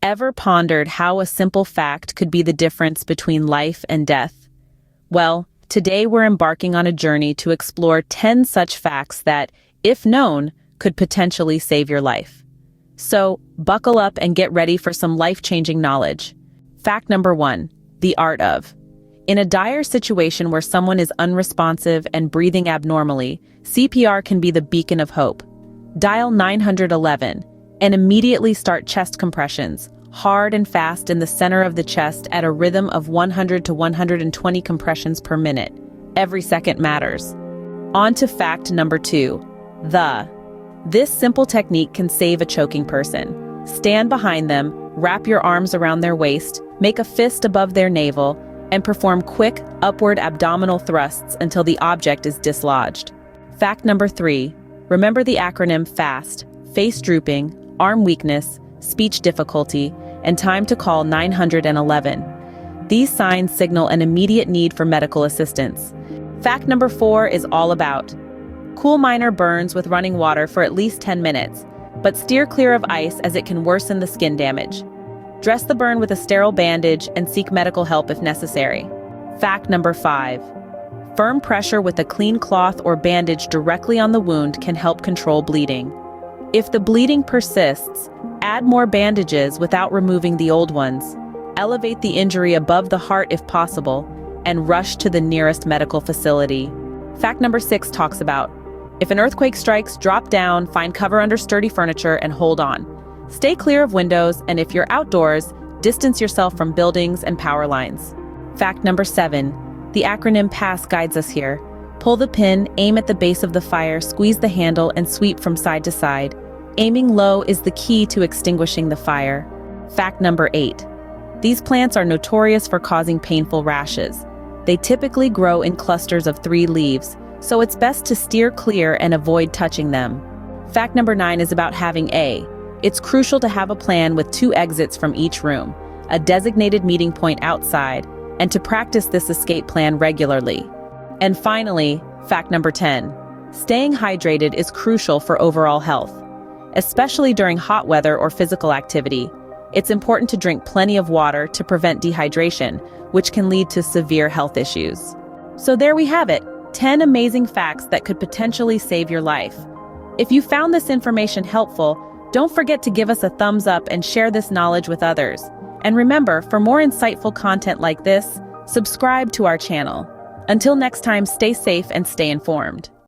Ever pondered how a simple fact could be the difference between life and death? Well, today we're embarking on a journey to explore 10 such facts that, if known, could potentially save your life. So, buckle up and get ready for some life-changing knowledge. Fact number 1, the art of. In a dire situation where someone is unresponsive and breathing abnormally, CPR can be the beacon of hope. Dial 911 and immediately start chest compressions, hard and fast in the center of the chest at a rhythm of 100 to 120 compressions per minute. Every second matters. On to fact number 2, the. This simple technique can save a choking person. Stand behind them, wrap your arms around their waist, make a fist above their navel, and perform quick, upward abdominal thrusts until the object is dislodged. Fact number 3, remember the acronym FAST: face drooping, arm weakness, speech difficulty, and time to call 911. These signs signal an immediate need for medical assistance. Fact number 4 is all about. Cool minor burns with running water for at least 10 minutes, but steer clear of ice as it can worsen the skin damage. Dress the burn with a sterile bandage and seek medical help if necessary. Fact number 5. Firm pressure with a clean cloth or bandage directly on the wound can help control bleeding. If the bleeding persists, add more bandages without removing the old ones. Elevate the injury above the heart if possible, and rush to the nearest medical facility. Fact number 6 talks about, if an earthquake strikes, drop down, find cover under sturdy furniture, and hold on. Stay clear of windows, and if you're outdoors, distance yourself from buildings and power lines. Fact number 7. The acronym PASS guides us here. Pull the pin, aim at the base of the fire, squeeze the handle, and sweep from side to side. Aiming low is the key to extinguishing the fire. Fact number 8. These plants are notorious for causing painful rashes. They typically grow in clusters of 3 leaves, so it's best to steer clear and avoid touching them. Fact number 9 is about having It's crucial to have a plan with 2 exits from each room, a designated meeting point outside, and to practice this escape plan regularly. And finally, fact number 10. Staying hydrated is crucial for overall health. Especially during hot weather or physical activity, it's important to drink plenty of water to prevent dehydration, which can lead to severe health issues. So there we have it, 10 amazing facts that could potentially save your life. If you found this information helpful, don't forget to give us a thumbs up and share this knowledge with others. And remember, for more insightful content like this, subscribe to our channel. Until next time, stay safe and stay informed.